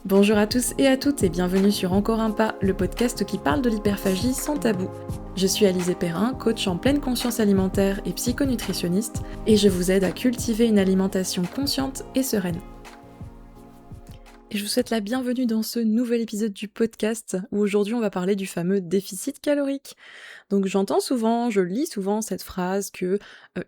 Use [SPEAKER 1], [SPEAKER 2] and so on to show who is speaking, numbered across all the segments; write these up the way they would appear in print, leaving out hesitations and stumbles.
[SPEAKER 1] Bonjour à tous et à toutes et bienvenue sur Encore un pas, le podcast qui parle de l'hyperphagie sans tabou. Je suis Alizée Perrin, coach en pleine conscience alimentaire et psychonutritionniste, et je vous aide à cultiver une alimentation consciente et sereine. Et je vous souhaite la bienvenue dans ce nouvel épisode du podcast où aujourd'hui on va parler du fameux déficit calorique. Donc j'entends souvent, je lis souvent cette phrase que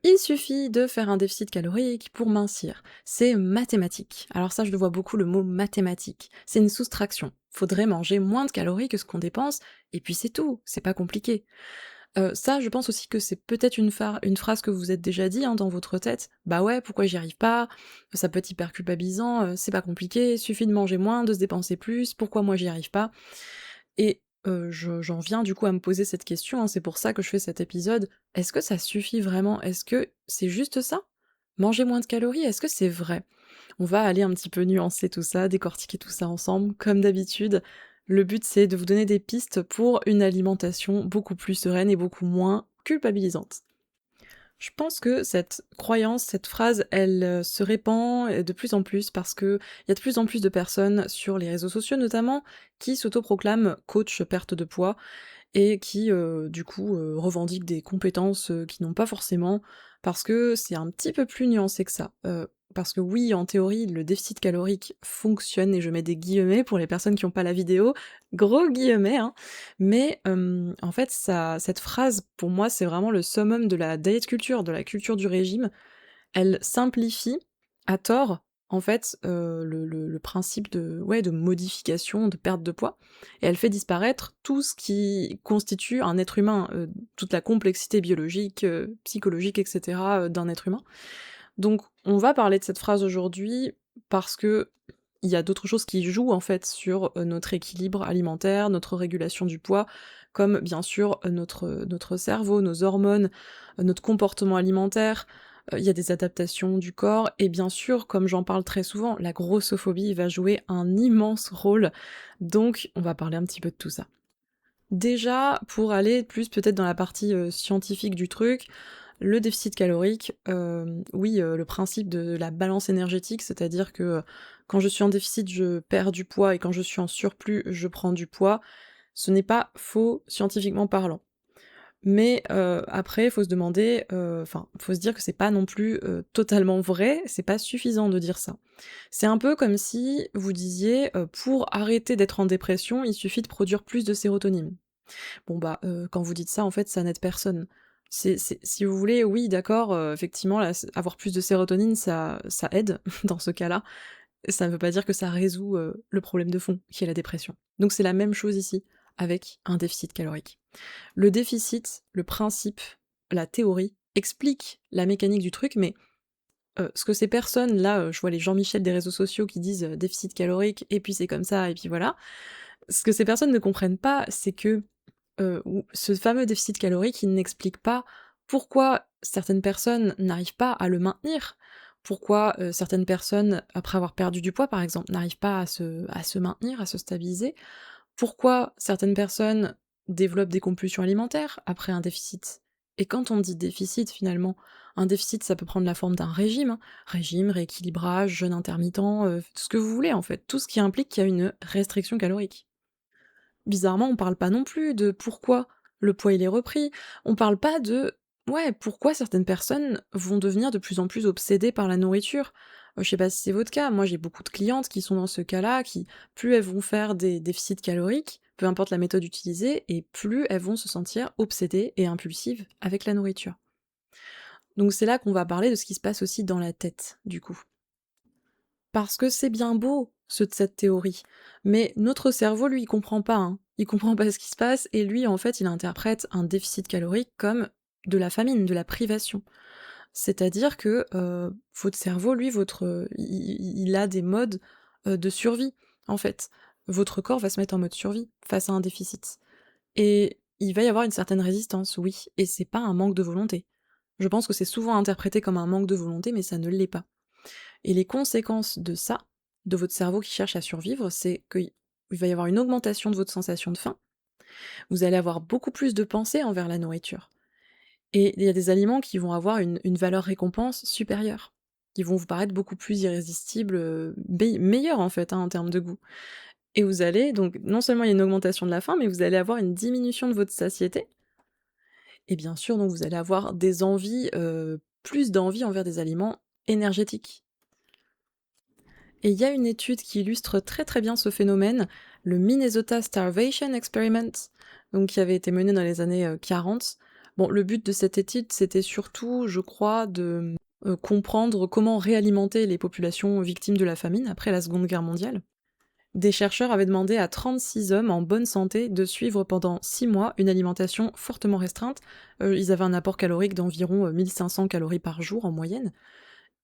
[SPEAKER 1] il suffit de faire un déficit calorique pour mincir. C'est mathématique. Alors ça je le vois beaucoup le mot mathématique. C'est une soustraction. Faudrait manger moins de calories que ce qu'on dépense et puis c'est tout, c'est pas compliqué. Ça, je pense aussi que c'est peut-être une phrase que vous vous êtes déjà dit, hein, dans votre tête. Bah ouais, pourquoi j'y arrive pas? Ça peut être hyper culpabilisant, c'est pas compliqué, suffit de manger moins, de se dépenser plus, pourquoi moi j'y arrive pas? Et j'en viens du coup à me poser cette question, hein, c'est pour ça que je fais cet épisode. Est-ce que ça suffit vraiment? Est-ce que c'est juste ça? Manger moins de calories, est-ce que c'est vrai? On va aller un petit peu nuancer tout ça, décortiquer tout ça ensemble, comme d'habitude. Le but, c'est de vous donner des pistes pour une alimentation beaucoup plus sereine et beaucoup moins culpabilisante. Je pense que cette croyance, cette phrase, elle se répand de plus en plus parce que il y a de plus en plus de personnes sur les réseaux sociaux notamment qui s'autoproclament coach perte de poids et qui, du coup, revendiquent des compétences, qu'ils n'ont pas forcément, parce que c'est un petit peu plus nuancé que ça. Parce que oui, en théorie, le déficit calorique fonctionne et je mets des guillemets pour les personnes qui ont pas la vidéo, gros guillemets, hein, mais en fait, ça cette phrase, pour moi, c'est vraiment le summum de la diet culture, de la culture du régime. Elle simplifie, à tort, en fait, le principe de ouais, de modification, de perte de poids et elle fait disparaître tout ce qui constitue un être humain, toute la complexité biologique, psychologique et cetera, d'un être humain. Donc on va parler de cette phrase aujourd'hui parce que il y a d'autres choses qui jouent, en fait, sur, notre équilibre alimentaire, notre régulation du poids, comme bien sûr, notre cerveau, nos hormones, notre comportement alimentaire, il y a des adaptations du corps et bien sûr, comme j'en parle très souvent, la grossophobie va jouer un immense rôle, donc on va parler un petit peu de tout ça. Déjà, pour aller plus peut-être dans la partie, scientifique du truc, le déficit calorique, oui, le principe de la balance énergétique, c'est-à-dire que, quand je suis en déficit, je perds du poids et quand je suis en surplus, je prends du poids, ce n'est pas faux scientifiquement parlant. Mais après, faut se demander, enfin, faut se dire que c'est pas non plus, totalement vrai, c'est pas suffisant de dire ça. C'est un peu comme si vous disiez, «Pour arrêter d'être en dépression, il suffit de produire plus de sérotonine». Bon bah, quand vous dites ça, en fait, ça n'aide personne. C'est si vous voulez, oui, d'accord, effectivement, là, avoir plus de sérotonine, ça aide dans ce cas-là. Ça ne veut pas dire que ça résout, le problème de fond, qui est la dépression. Donc c'est la même chose ici, avec un déficit calorique. Le déficit, le principe, la théorie, explique la mécanique du truc, mais ce que ces personnes-là, je vois les Jean-Michel des réseaux sociaux qui disent, «Déficit calorique et puis c'est comme ça et puis voilà». Ce que ces personnes ne comprennent pas, c'est que ou ce fameux déficit calorique, il n'explique pas pourquoi certaines personnes n'arrivent pas à le maintenir. Pourquoi, certaines personnes, après avoir perdu du poids par exemple, n'arrivent pas à se maintenir, à se stabiliser. Pourquoi certaines personnes développent des compulsions alimentaires après un déficit. Et quand on dit déficit finalement, un déficit ça peut prendre la forme d'un régime, hein. Régime, rééquilibrage, jeûne intermittent, ce que vous voulez en fait, tout ce qui implique qu'il y a une restriction calorique. Bizarrement, on parle pas non plus de pourquoi le poids il est repris, on parle pas de ouais, pourquoi certaines personnes vont devenir de plus en plus obsédées par la nourriture. Je sais pas si c'est votre cas, moi j'ai beaucoup de clientes qui sont dans ce cas-là, qui plus elles vont faire des déficits caloriques, peu importe la méthode utilisée, et plus elles vont se sentir obsédées et impulsives avec la nourriture. Donc c'est là qu'on va parler de ce qui se passe aussi dans la tête, du coup. Parce que c'est bien beau, cette théorie, mais notre cerveau, lui, il comprend pas, hein. Il comprend pas ce qui se passe et lui, en fait, il interprète un déficit calorique comme de la famine, de la privation. C'est-à-dire que, votre cerveau, lui, il a des modes, de survie, en fait. Votre corps va se mettre en mode survie face à un déficit et il va y avoir une certaine résistance, oui, et c'est pas un manque de volonté. Je pense que c'est souvent interprété comme un manque de volonté, mais ça ne l'est pas. Et les conséquences de ça, de votre cerveau qui cherche à survivre, c'est qu'il va y avoir une augmentation de votre sensation de faim, vous allez avoir beaucoup plus de pensées envers la nourriture. Et il y a des aliments qui vont avoir une valeur récompense supérieure. qui vont vous paraître beaucoup plus irrésistibles, meilleurs en fait, hein, en termes de goût. Et vous allez donc non seulement il y a une augmentation de la faim, mais vous allez avoir une diminution de votre satiété et bien sûr donc vous allez avoir des envies, plus d'envie envers des aliments énergétiques. Et il y a une étude qui illustre très très bien ce phénomène, le Minnesota Starvation Experiment, donc qui avait été mené dans les années 40. Bon, le but de cette étude, c'était surtout, je crois, de comprendre comment réalimenter les populations victimes de la famine après la Seconde Guerre mondiale. Des chercheurs avaient demandé à 36 hommes en bonne santé de suivre pendant 6 mois une alimentation fortement restreinte. Ils avaient un apport calorique d'environ 1500 calories par jour en moyenne.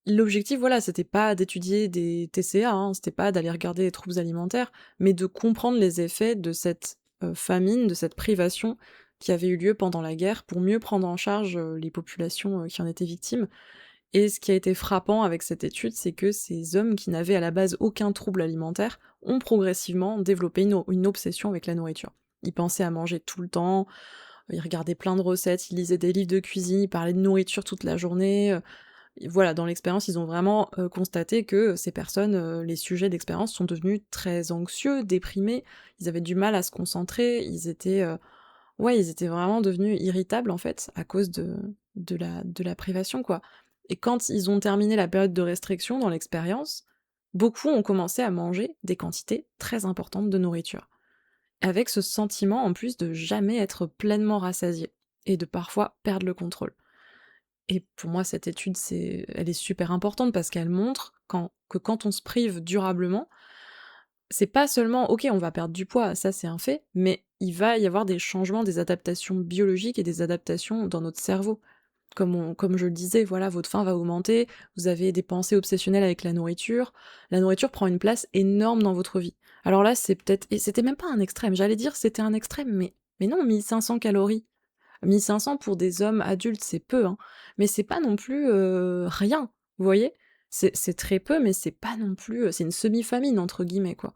[SPEAKER 1] L'objectif, voilà, c'était pas d'étudier des TCA, hein, c'était pas d'aller regarder les troubles alimentaires, mais de comprendre les effets de cette famine, de cette privation qui avait eu lieu pendant la guerre pour mieux prendre en charge les populations qui en étaient victimes. Et ce qui a été frappant avec cette étude, c'est que ces hommes qui n'avaient à la base aucun trouble alimentaire ont progressivement développé une obsession avec la nourriture. Ils pensaient à manger tout le temps, ils regardaient plein de recettes, ils lisaient des livres de cuisine, ils parlaient de nourriture toute la journée, et voilà, dans l'expérience, ils ont vraiment, constaté que ces personnes, les sujets d'expérience sont devenus très anxieux, déprimés, ils avaient du mal à se concentrer, ils étaient vraiment devenus irritables, en fait, à cause de la privation, quoi. Et quand ils ont terminé la période de restriction dans l'expérience, beaucoup ont commencé à manger des quantités très importantes de nourriture, avec ce sentiment, en plus, de jamais être pleinement rassasiés et de parfois perdre le contrôle. Et pour moi, cette étude, elle est super importante parce qu'elle montre que quand on se prive durablement, c'est pas seulement: «OK, on va perdre du poids», ça c'est un fait, mais il va y avoir des changements, des adaptations biologiques et des adaptations dans notre cerveau. Comme je le disais, voilà, votre faim va augmenter, vous avez des pensées obsessionnelles avec la nourriture prend une place énorme dans votre vie. Alors là, c'est peut-être et c'était même pas un extrême, j'allais dire c'était un extrême, mais non, 1500 calories. 1500 pour des hommes adultes, c'est peu, hein, mais c'est pas non plus, rien, vous voyez? C'est très peu, mais c'est pas non plus, c'est une «semi-famine» entre guillemets, quoi.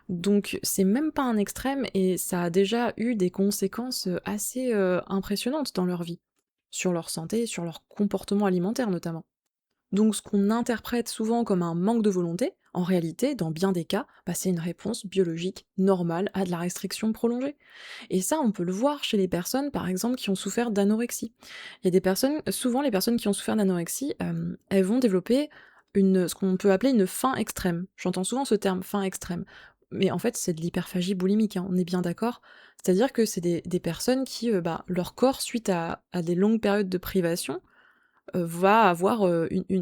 [SPEAKER 1] Donc c'est même pas un extrême et ça a déjà eu des conséquences, assez, impressionnantes dans leur vie. Sur leur santé, sur leur comportement alimentaire notamment. Donc ce qu'on interprète souvent comme un manque de volonté, en réalité, dans bien des cas, bah, c'est une réponse biologique normale à de la restriction prolongée. Et ça, on peut le voir chez les personnes, par exemple, qui ont souffert d'anorexie. Il y a des personnes, souvent les personnes qui ont souffert d'anorexie, elles vont développer ce qu'on peut appeler une faim extrême. J'entends souvent ce terme, faim extrême. Mais en fait, c'est de l'hyperphagie boulimique, hein, on est bien d'accord. C'est-à-dire que c'est des personnes qui, bah, leur corps, suite à des longues périodes de privation, va avoir,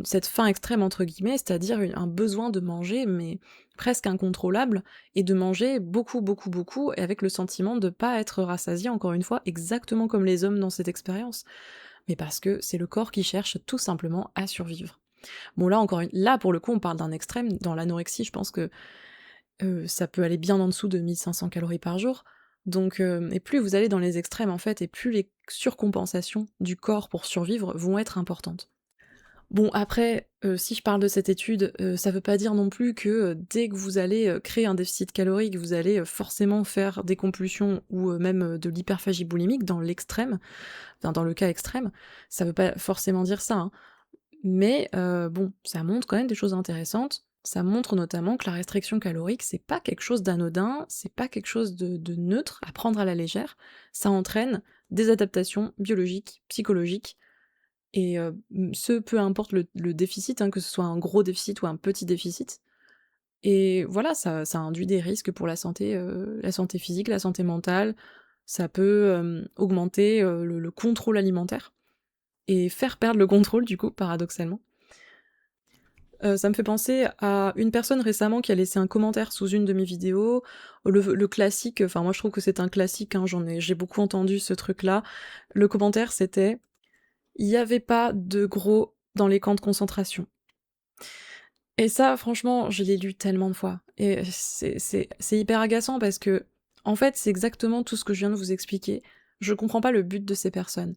[SPEAKER 1] cette «faim extrême» entre guillemets, c'est-à-dire un besoin de manger, mais presque incontrôlable et de manger beaucoup, beaucoup, beaucoup et avec le sentiment de pas être rassasié, encore une fois, exactement comme les hommes dans cette expérience. Mais parce que c'est le corps qui cherche tout simplement à survivre. Bon là pour le coup on parle d'un extrême, dans l'anorexie je pense que, ça peut aller bien en dessous de 1500 calories par jour, donc et plus vous allez dans les extrêmes en fait et plus les surcompensations du corps pour survivre vont être importantes. Bon après, si je parle de cette étude, ça veut pas dire non plus que, dès que vous allez, créer un déficit calorique, vous allez, forcément faire des compulsions ou, même, de l'hyperphagie boulimique dans l'extrême, enfin dans le cas extrême. Ça veut pas forcément dire ça, hein. Mais, bon, ça montre quand même des choses intéressantes. Ça montre notamment que la restriction calorique, c'est pas quelque chose d'anodin, c'est pas quelque chose de neutre, à prendre à la légère. Ça entraîne des adaptations biologiques, psychologiques et ce, peu importe le déficit, hein, que ce soit un gros déficit ou un petit déficit. Et voilà, ça induit des risques pour la santé physique, la santé mentale. Ça peut, augmenter, le contrôle alimentaire et faire perdre le contrôle du coup, paradoxalement. Ça me fait penser à une personne récemment qui a laissé un commentaire sous une de mes vidéos. Le classique, enfin moi je trouve que c'est un classique, hein, j'ai beaucoup entendu ce truc-là. Le commentaire c'était: «Il y avait pas de gros dans les camps de concentration». Et ça, franchement, je l'ai lu tellement de fois et c'est hyper agaçant parce que, en fait, c'est exactement tout ce que je viens de vous expliquer. Je comprends pas le but de ces personnes.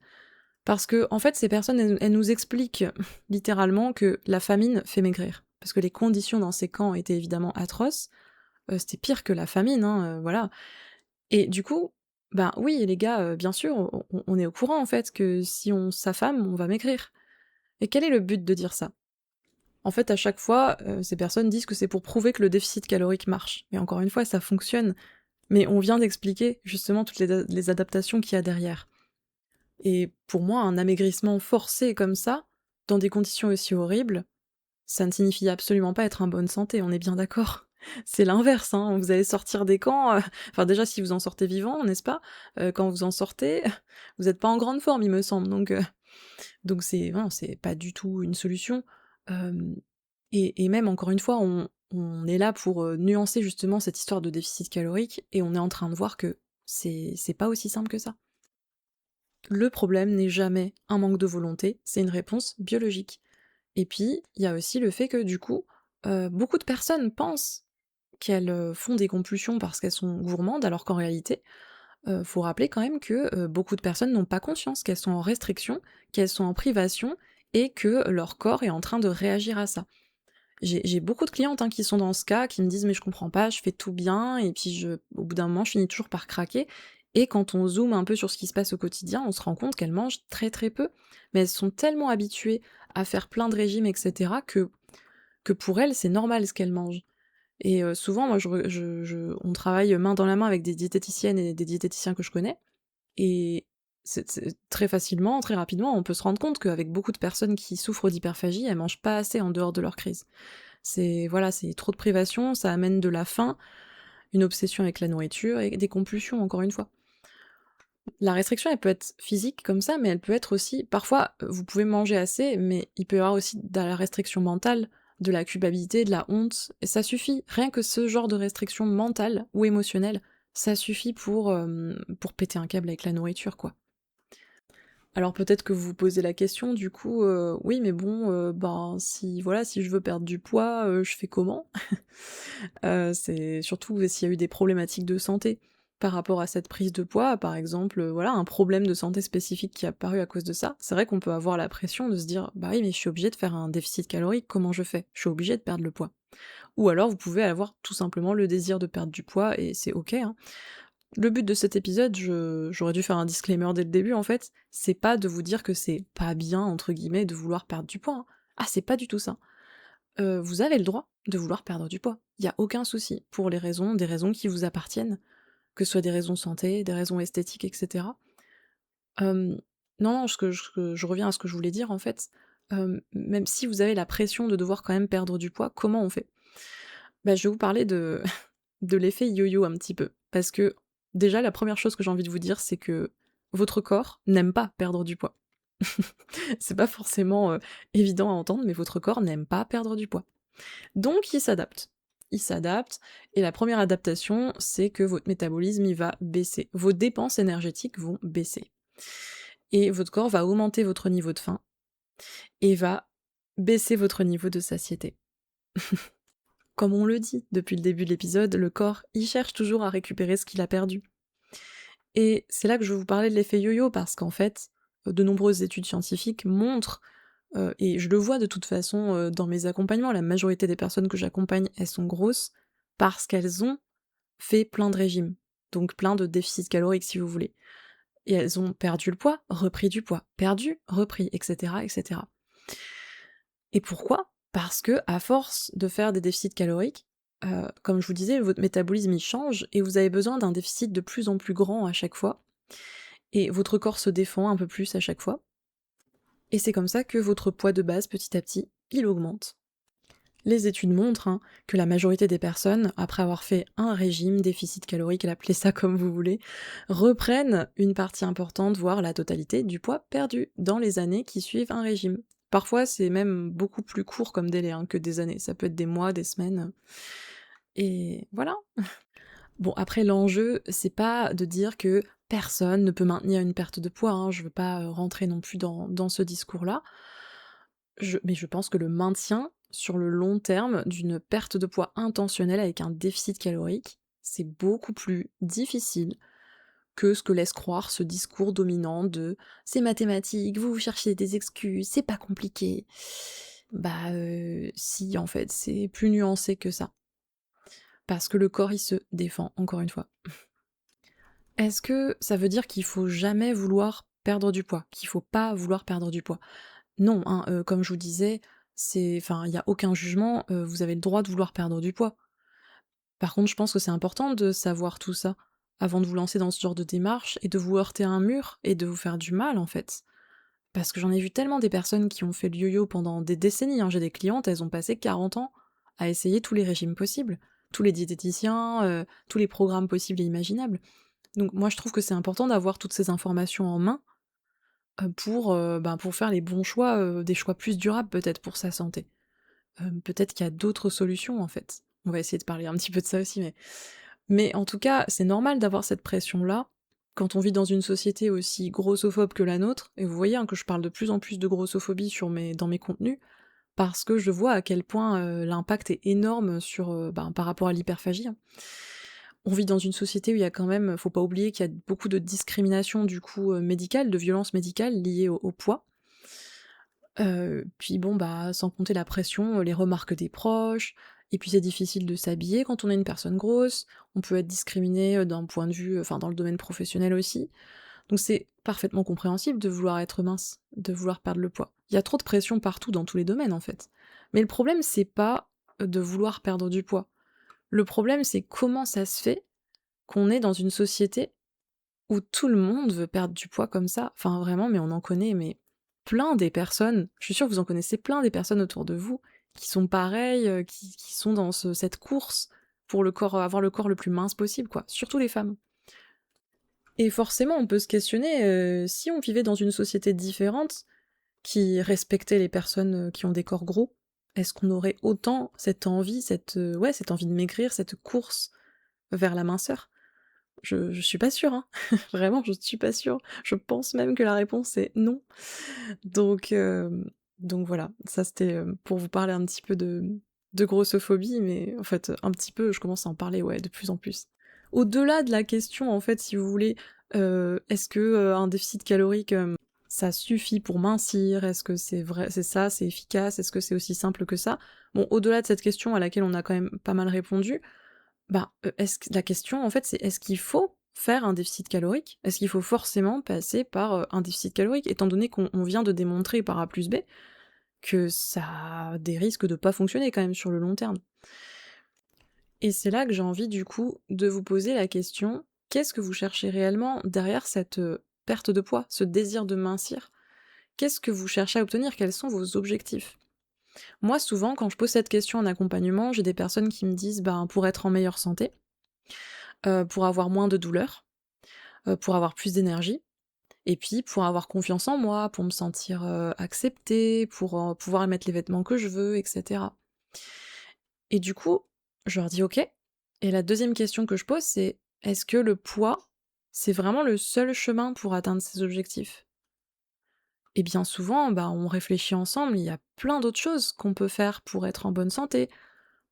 [SPEAKER 1] Parce que, en fait, ces personnes, elles nous expliquent littéralement que la famine fait maigrir. Parce que les conditions dans ces camps étaient évidemment atroces, c'était pire que la famine, hein, voilà. Et du coup, ben oui les gars, bien sûr, on est au courant en fait que si on s'affame, on va maigrir. Et quel est le but de dire ça? En fait, à chaque fois, ces personnes disent que c'est pour prouver que le déficit calorique marche. Mais encore une fois, ça fonctionne. Mais on vient d'expliquer justement toutes les adaptations qu'il y a derrière. Et pour moi, un amaigrissement forcé comme ça, dans des conditions aussi horribles, ça ne signifie absolument pas être en bonne santé, on est bien d'accord. C'est l'inverse, hein, vous allez sortir des camps, enfin déjà si vous en sortez vivant, n'est-ce pas? Quand vous en sortez, vous êtes pas en grande forme, il me semble, donc c'est non, c'est pas du tout une solution. Hem et même encore une fois, on est là pour, nuancer justement cette histoire de déficit calorique et on est en train de voir que c'est pas aussi simple que ça. Le problème n'est jamais un manque de volonté, c'est une réponse biologique. Et puis, il y a aussi le fait que du coup, beaucoup de personnes pensent qu'elles, font des compulsions parce qu'elles sont gourmandes, alors qu'en réalité, faut rappeler quand même que, beaucoup de personnes n'ont pas conscience qu'elles sont en restriction, qu'elles sont en privation et que leur corps est en train de réagir à ça. J'ai beaucoup de clientes, hein, qui sont dans ce cas, qui me disent: «Mais je comprends pas, je fais tout bien et puis au bout d'un moment, je finis toujours par craquer» et quand on zoome un peu sur ce qui se passe au quotidien, on se rend compte qu'elles mangent très, très peu, mais elles sont tellement habituées à faire plein de régimes et cetera que pour elles, c'est normal ce qu'elles mangent et souvent, moi, on travaille main dans la main avec des diététiciennes et des diététiciens que je connais et c'est très facilement, très rapidement, on peut se rendre compte qu'avec beaucoup de personnes qui souffrent d'hyperphagie, elles mangent pas assez en dehors de leur crise. C'est trop de privation, ça amène de la faim, une obsession avec la nourriture et des compulsions, encore une fois. La restriction, elle peut être physique comme ça, mais elle peut être aussi parfois, vous pouvez manger assez, mais il peut y avoir aussi de la restriction mentale, de la culpabilité, de la honte, et ça suffit. Rien que ce genre de restriction mentale ou émotionnelle, ça suffit pour péter un câble avec la nourriture, quoi. Alors peut-être que vous vous posez la question du coup, oui mais bon, ben, si voilà, si je veux perdre du poids, je fais comment? C'est surtout s'il y a eu des problématiques de santé par rapport à cette prise de poids, par exemple, voilà, un problème de santé spécifique qui est apparu à cause de ça. C'est vrai qu'on peut avoir la pression de se dire: «Bah oui, mais je suis obligée de faire un déficit calorique, comment je fais? Je suis obligée de perdre le poids». Ou alors vous pouvez avoir tout simplement le désir de perdre du poids et c'est OK, hein. Le but de cet épisode, j'aurais dû faire un disclaimer dès le début en fait, c'est pas de vous dire que c'est «pas bien» entre guillemets de vouloir perdre du poids, hein. Ah c'est pas du tout ça. Vous avez le droit de vouloir perdre du poids. Il y a aucun souci pour des raisons qui vous appartiennent, que ce soit des raisons santé, des raisons esthétiques et cetera. Non, non, je reviens à ce que je voulais dire en fait, même si vous avez la pression de devoir quand même perdre du poids, comment on fait? Bah, je vais vous parler de de l'effet yo-yo un petit peu. Parce que, déjà, la première chose que j'ai envie de vous dire, c'est que votre corps n'aime pas perdre du poids. C'est pas forcément, évident à entendre, mais votre corps n'aime pas perdre du poids. Donc il s'adapte. Il s'adapte et la première adaptation, c'est que votre métabolisme, il va baisser. Vos dépenses énergétiques vont baisser et votre corps va augmenter votre niveau de faim et va baisser votre niveau de satiété. Comme on le dit depuis le début de l'épisode, le corps, il cherche toujours à récupérer ce qu'il a perdu. Et c'est là que je veux vous parler de l'effet yo-yo, parce qu'en fait, de nombreuses études scientifiques montrent, et je le vois de toute façon dans mes accompagnements, la majorité des personnes que j'accompagne, elles sont grosses parce qu'elles ont fait plein de régimes, donc plein de déficits caloriques si vous voulez. Et elles ont perdu le poids, repris du poids, perdu, repris, etc., etc. Et pourquoi? Parce que à force de faire des déficits caloriques, comme je vous disais, votre métabolisme il change et vous avez besoin d'un déficit de plus en plus grand à chaque fois, et votre corps se défend un peu plus à chaque fois, et c'est comme ça que votre poids de base, petit à petit, il augmente. Les études montrent hein, que la majorité des personnes, après avoir fait un régime, déficit calorique, appelez ça comme vous voulez, reprennent une partie importante, voire la totalité, du poids perdu dans les années qui suivent un régime. Parfois, c'est même beaucoup plus court comme délai hein, que des années. Ça peut être des mois, des semaines. Et voilà. Bon, après, l'enjeu, c'est pas de dire que personne ne peut maintenir une perte de poids, hein, je veux pas rentrer non plus dans ce discours-là. Mais je pense que le maintien, sur le long terme, d'une perte de poids intentionnelle avec un déficit calorique, c'est beaucoup plus difficile que ce que laisse croire ce discours dominant de «c'est mathématique, vous vous cherchez des excuses, c'est pas compliqué». Bah, si en fait, c'est plus nuancé que ça. Parce que le corps, il se défend, encore une fois. Est-ce que ça veut dire qu'il faut jamais vouloir perdre du poids? Qu'il faut pas vouloir perdre du poids? Non, hein, comme je vous disais, Il y a aucun jugement, vous avez le droit de vouloir perdre du poids. Par contre, je pense que c'est important de savoir tout ça, avant de vous lancer dans ce genre de démarche et de vous heurter à un mur et de vous faire du mal, en fait. Parce que j'en ai vu tellement des personnes qui ont fait le yo-yo pendant des décennies, hein. J'ai des clientes, elles ont passé 40 ans à essayer tous les régimes possibles, tous les diététiciens, tous les programmes possibles et imaginables. Donc moi, je trouve que c'est important d'avoir toutes ces informations en main, pour faire les bons choix, des choix plus durables peut-être pour sa santé. Peut-être qu'il y a d'autres solutions, en fait. On va essayer de parler un petit peu de ça aussi, mais en tout cas, c'est normal d'avoir cette pression-là, quand on vit dans une société aussi grossophobe que la nôtre, et vous voyez, hein, que je parle de plus en plus de grossophobie dans mes contenus, parce que je vois à quel point, l'impact est énorme par rapport à l'hyperphagie, hein. On vit dans une société où il y a quand même faut pas oublier qu'il y a beaucoup de discrimination du coup, médicale, de violence médicale liée au poids. Puis bon, bah, sans compter la pression, les remarques des proches, et puis c'est difficile de s'habiller quand on est une personne grosse, on peut être discriminé, d'un point de vue dans le domaine professionnel aussi. Donc c'est parfaitement compréhensible de vouloir être mince, de vouloir perdre le poids. Il y a trop de pression partout dans tous les domaines, en fait. Mais le problème, c'est pas, de vouloir perdre du poids. Le problème, c'est comment ça se fait qu'on est dans une société où tout le monde veut perdre du poids comme ça. Enfin vraiment, mais on en connaît plein des personnes, je suis sûre que vous en connaissez plein des personnes autour de vous, qui sont pareilles, qui sont dans cette course pour avoir le corps le plus mince possible, quoi. Surtout les femmes. Et forcément, on peut se questionner, si on vivait dans une société différente, qui respectait les personnes, qui ont des corps gros, est-ce qu'on aurait autant cette envie, cette envie de maigrir, cette course vers la minceur? Je suis pas sûre, hein. Vraiment, je suis pas sûre. Je pense même que la réponse est non. Donc voilà, ça c'était, pour vous parler un petit peu de grossophobie, mais en fait, un petit peu, je commence à en parler, ouais, de plus en plus. Au-delà de la question, en fait, si vous voulez, est-ce que, un déficit calorique, ça suffit pour mincir? Est-ce que c'est vrai c'est ça, c'est efficace? Est-ce que c'est aussi simple que ça? Bon, au-delà de cette question à laquelle on a quand même pas mal répondu, est-ce que la question, en fait, c'est est-ce qu'il faut faire un déficit calorique? Est-ce qu'il faut forcément passer par, un déficit calorique? Étant donné qu'on vient de démontrer par A plus B que ça a des risques de pas fonctionner quand même sur le long terme. Et c'est là que j'ai envie du coup de vous poser la question, qu'est-ce que vous cherchez réellement derrière cette, perte de poids, ce désir de mincir? Qu'est-ce que vous cherchez à obtenir? Quels sont vos objectifs? Moi, souvent, quand je pose cette question en accompagnement, j'ai des personnes qui me disent: «Ben, pour être en meilleure santé, pour avoir moins de douleurs, pour avoir plus d'énergie et puis pour avoir confiance en moi, pour me sentir, acceptée, pour, pouvoir mettre les vêtements que je veux et cetera». Et du coup, je leur dis: «OK» et la deuxième question que je pose, c'est: «Est-ce que le poids, c'est vraiment le seul chemin pour atteindre ces objectifs?» Et bien souvent, bah, on réfléchit ensemble, il y a plein d'autres choses qu'on peut faire pour être en bonne santé,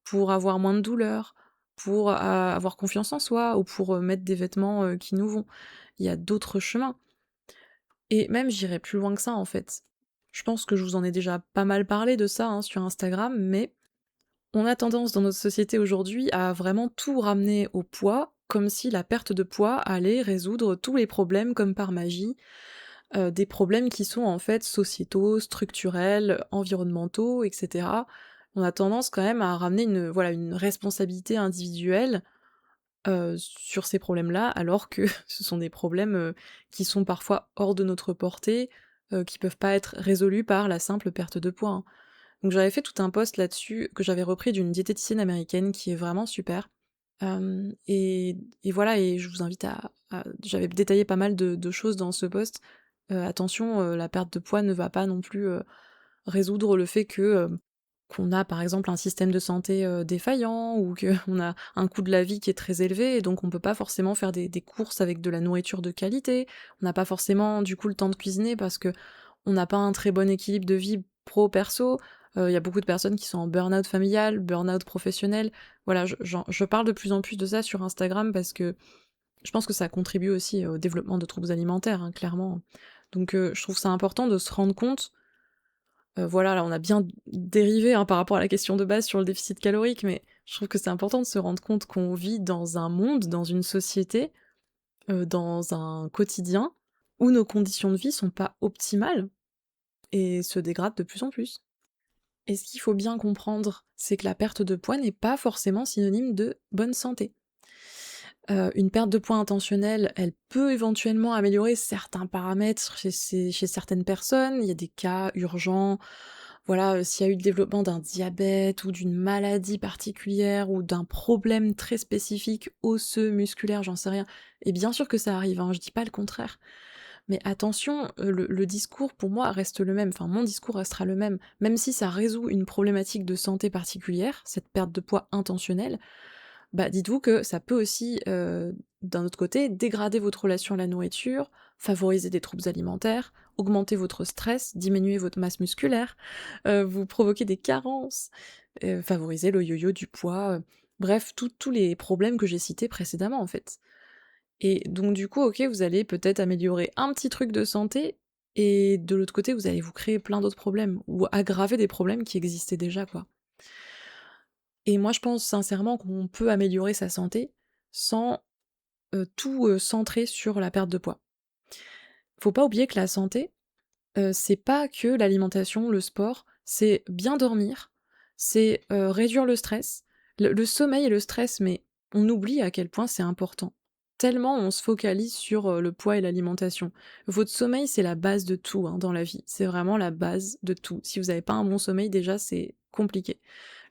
[SPEAKER 1] pour avoir moins de douleurs, pour, avoir confiance en soi ou pour, mettre des vêtements, qui nous vont. Il y a d'autres chemins. Et même j'irais plus loin que ça, en fait. Je pense que je vous en ai déjà pas mal parlé de ça, hein, sur Instagram, mais on a tendance dans notre société aujourd'hui à vraiment tout ramener au poids, comme si la perte de poids allait résoudre tous les problèmes comme par magie, des problèmes qui sont en fait sociétaux, structurels, environnementaux, et cetera. On a tendance quand même à ramener une responsabilité individuelle, sur ces problèmes-là, alors que ce sont des problèmes, qui sont parfois hors de notre portée, qui peuvent pas être résolus par la simple perte de poids, hein. Donc j'avais fait tout un post là-dessus, que j'avais repris d'une diététicienne américaine qui est vraiment super. Et voilà, et je vous invite j'avais détaillé pas mal de choses dans ce post. Attention, la perte de poids ne va pas non plus, résoudre le fait qu'on a par exemple un système de santé, défaillant ou qu'on a un coût de la vie qui est très élevé et donc on peut pas forcément faire des courses avec de la nourriture de qualité. On n'a pas forcément du coup le temps de cuisiner parce que on n'a pas un très bon équilibre de vie pro-perso. Il y a beaucoup de personnes qui sont en burn-out familial, burn-out professionnel. Voilà, je parle de plus en plus de ça sur Instagram parce que je pense que ça contribue aussi au développement de troubles alimentaires, hein, clairement. Donc je trouve ça important de se rendre compte, voilà, là on a bien dérivé, hein, par rapport à la question de base sur le déficit calorique, mais je trouve que c'est important de se rendre compte qu'on vit dans un monde, dans une société, dans un quotidien où nos conditions de vie sont pas optimales et se dégradent de plus en plus. Et ce qu'il faut bien comprendre, c'est que la perte de poids n'est pas forcément synonyme de bonne santé. Une perte de poids intentionnelle, elle peut éventuellement améliorer certains paramètres chez certaines personnes. Il y a des cas urgents, voilà, s'il y a eu le développement d'un diabète ou d'une maladie particulière ou d'un problème très spécifique osseux, musculaire, j'en sais rien. Et bien sûr que ça arrive, hein, je dis pas le contraire. Mais attention, le discours pour moi reste le même, enfin mon discours restera le même. Même si ça résout une problématique de santé particulière, cette perte de poids intentionnelle, bah dites-vous que ça peut aussi, d'un autre côté, dégrader votre relation à la nourriture, favoriser des troubles alimentaires, augmenter votre stress, diminuer votre masse musculaire, vous provoquer des carences, favoriser le yo-yo du poids, bref, tous les problèmes que j'ai cités précédemment en fait. Et donc du coup, OK, vous allez peut-être améliorer un petit truc de santé et de l'autre côté, vous allez vous créer plein d'autres problèmes ou aggraver des problèmes qui existaient déjà, quoi. Et moi, je pense sincèrement qu'on peut améliorer sa santé sans, tout, centrer sur la perte de poids. Faut pas oublier que la santé, c'est pas que l'alimentation, le sport, c'est bien dormir, c'est, réduire le stress. Le sommeil et le stress, mais on oublie à quel point c'est important. Tellement on se focalise sur, le poids et l'alimentation. Votre sommeil, c'est la base de tout, hein, dans la vie. C'est vraiment la base de tout. Si vous avez pas un bon sommeil, déjà, c'est compliqué.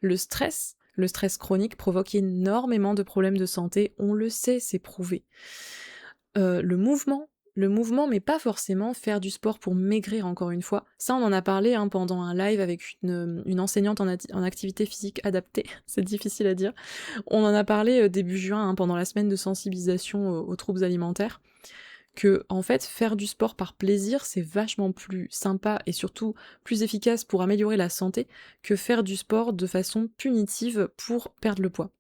[SPEAKER 1] Le stress chronique provoque énormément de problèmes de santé, on le sait, c'est prouvé. Le mouvement, mais pas forcément faire du sport pour maigrir encore une fois. Ça, on en a parlé, hein, pendant un live avec une enseignante en activité physique adaptée, c'est difficile à dire. On en a parlé, début juin, hein, pendant la semaine de sensibilisation aux troubles alimentaires, que en fait, faire du sport par plaisir, c'est vachement plus sympa et surtout plus efficace pour améliorer la santé que faire du sport de façon punitive pour perdre le poids.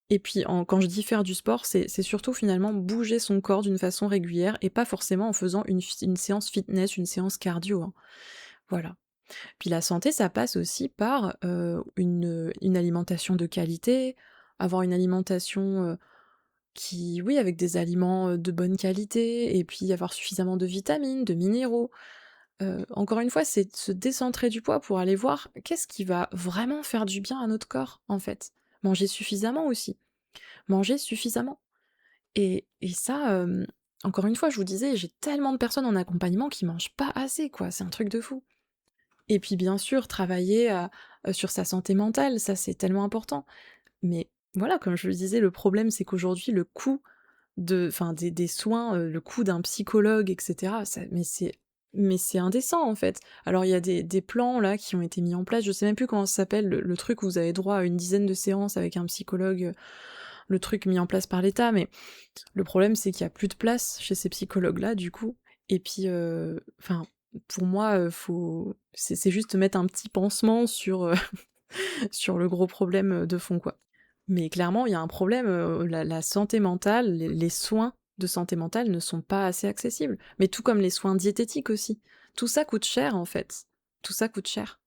[SPEAKER 1] Et puis quand je dis faire du sport, c'est surtout finalement bouger son corps d'une façon régulière et pas forcément en faisant une séance fitness, une séance cardio, hein. Voilà. Puis la santé, ça passe aussi par, une alimentation de qualité, avoir une alimentation, qui oui, avec des aliments, de bonne qualité et puis avoir suffisamment de vitamines, de minéraux. Encore une fois, c'est de se décentrer du poids pour aller voir qu'est-ce qui va vraiment faire du bien à notre corps, en fait. Manger suffisamment aussi. Manger suffisamment. Et ça, encore une fois, je vous disais, j'ai tellement de personnes en accompagnement qui mangent pas assez, quoi, c'est un truc de fou. Et puis bien sûr, travailler sur sa santé mentale, ça c'est tellement important. Mais voilà, comme je le disais, le problème c'est qu'aujourd'hui le coût des soins, le coût d'un psychologue et cetera, mais c'est indécent en fait. Alors il y a des plans là qui ont été mis en place, je sais même plus comment ça s'appelle, le truc où vous avez droit à une dizaine de séances avec un psychologue, le truc mis en place par l'État, mais le problème, c'est qu'il y a plus de place chez ces psychologues-là, du coup. Et puis, enfin, pour moi, c'est juste mettre un petit pansement sur, sur le gros problème, de fond, quoi. Mais clairement, il y a un problème, la santé mentale, les soins de santé mentale ne sont pas assez accessibles. Mais tout comme les soins diététiques aussi. Tout ça coûte cher, en fait. Tout ça coûte cher.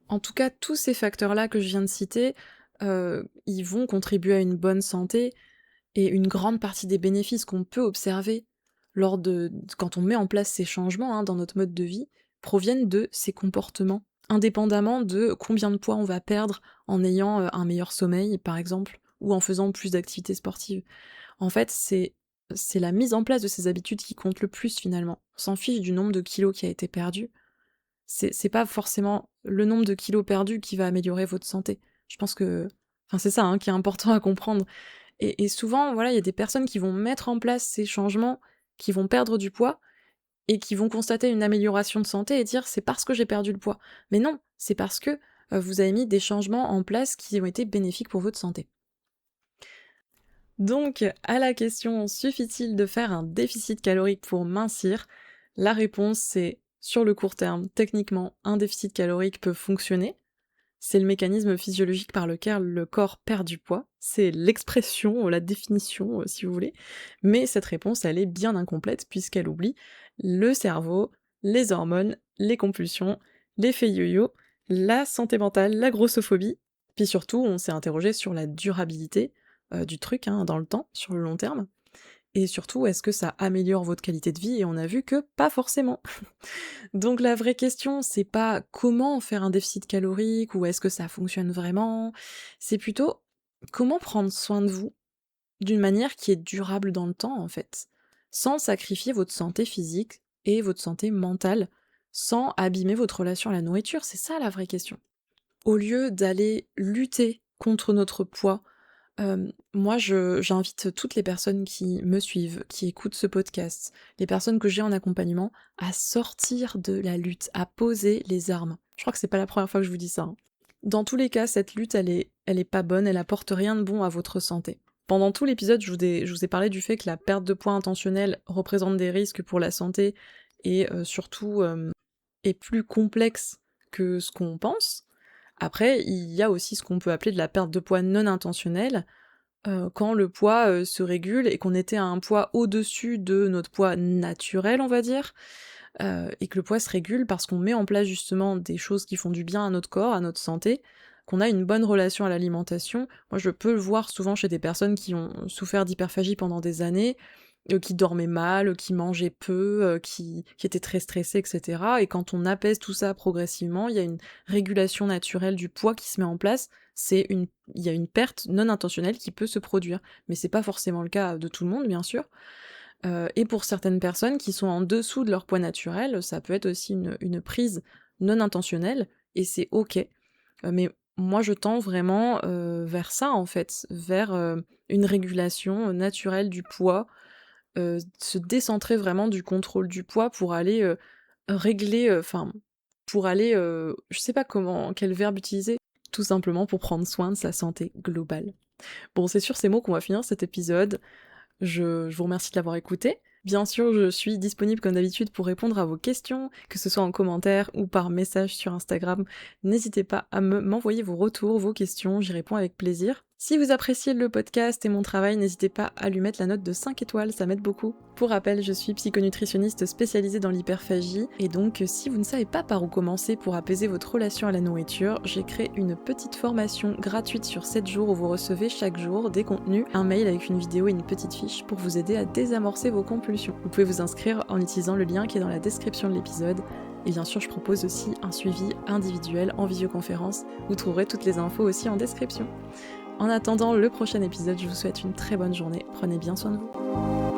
[SPEAKER 1] En tout cas, tous ces facteurs-là que je viens de citer, ils vont contribuer à une bonne santé. Et une grande partie des bénéfices qu'on peut observer quand on met en place ces changements, hein, dans notre mode de vie, proviennent de ces comportements, indépendamment de combien de poids on va perdre en ayant un meilleur sommeil, par exemple, ou en faisant plus d'activités sportives. En fait, c'est la mise en place de ces habitudes qui compte le plus finalement. On s'en fiche du nombre de kilos qui a été perdu. C'est pas forcément le nombre de kilos perdus qui va améliorer votre santé. Je pense que, enfin, c'est ça, hein, qui est important à comprendre. Et souvent, voilà, il y a des personnes qui vont mettre en place ces changements, qui vont perdre du poids, et qui vont constater une amélioration de santé et dire: «C'est parce que j'ai perdu le poids». Mais non, c'est parce que, vous avez mis des changements en place qui ont été bénéfiques pour votre santé. Donc, à la question: «Suffit-il de faire un déficit calorique pour mincir?» La réponse c'est: sur le court terme, techniquement, un déficit calorique peut fonctionner. C'est le mécanisme physiologique par lequel le corps perd du poids. C'est l'expression, la définition, si vous voulez. Mais cette réponse, elle est bien incomplète puisqu'elle oublie le cerveau, les hormones, les compulsions, l'effet yo-yo, la santé mentale, la grossophobie. Puis surtout, on s'est interrogé sur la durabilité du truc, hein, dans le temps, sur le long terme. Et surtout, est-ce que ça améliore votre qualité de vie? Et on a vu que pas forcément. Donc la vraie question, c'est pas comment faire un déficit calorique ou est-ce que ça fonctionne vraiment? C'est plutôt comment prendre soin de vous d'une manière qui est durable dans le temps, en fait, sans sacrifier votre santé physique et votre santé mentale, sans abîmer votre relation à la nourriture, c'est ça la vraie question. Au lieu d'aller lutter contre notre poids, moi j'invite toutes les personnes qui me suivent, qui écoutent ce podcast, les personnes que j'ai en accompagnement, à sortir de la lutte, à poser les armes. Je crois que c'est pas la première fois que je vous dis ça, hein. Dans tous les cas, cette lutte, elle est pas bonne, elle apporte rien de bon à votre santé. Pendant tout l'épisode, je vous ai parlé du fait que la perte de poids intentionnelle représente des risques pour la santé et surtout est plus complexe que ce qu'on pense. Après, il y a aussi ce qu'on peut appeler de la perte de poids non intentionnelle, quand le poids se régule et qu'on était à un poids au-dessus de notre poids naturel, on va dire, et que le poids se régule parce qu'on met en place justement des choses qui font du bien à notre corps, à notre santé, qu'on a une bonne relation à l'alimentation. Moi, je peux le voir souvent chez des personnes qui ont souffert d'hyperphagie pendant des années, qui dormaient mal, qui mangeaient peu, qui étaient très stressés, etc. Et quand on apaise tout ça progressivement, il y a une régulation naturelle du poids qui se met en place. Il y a une perte non intentionnelle qui peut se produire. Mais c'est pas forcément le cas de tout le monde, bien sûr. Et pour certaines personnes qui sont en dessous de leur poids naturel, ça peut être aussi une prise non intentionnelle, et c'est ok. Mais moi je tends vraiment vers ça en fait, vers une régulation naturelle du poids, se décentrer vraiment du contrôle du poids pour aller régler, enfin, pour aller, je sais pas quel verbe utiliser, tout simplement pour prendre soin de sa santé globale. Bon, c'est sur ces mots qu'on va finir cet épisode. Je vous remercie de l'avoir écouté. Bien sûr, je suis disponible comme d'habitude pour répondre à vos questions, que ce soit en commentaire ou par message sur Instagram. N'hésitez pas à m'envoyer vos retours, vos questions, j'y réponds avec plaisir. Si vous appréciez le podcast et mon travail, n'hésitez pas à lui mettre la note de 5 étoiles, ça m'aide beaucoup. Pour rappel, je suis psychonutritionniste spécialisée dans l'hyperphagie, et donc si vous ne savez pas par où commencer pour apaiser votre relation à la nourriture, j'ai créé une petite formation gratuite sur 7 jours où vous recevez chaque jour des contenus, un mail avec une vidéo et une petite fiche pour vous aider à désamorcer vos compulsions. Vous pouvez vous inscrire en utilisant le lien qui est dans la description de l'épisode. Et bien sûr, je propose aussi un suivi individuel en visioconférence. Vous trouverez toutes les infos aussi en description. En attendant le prochain épisode, je vous souhaite une très bonne journée. Prenez bien soin de vous.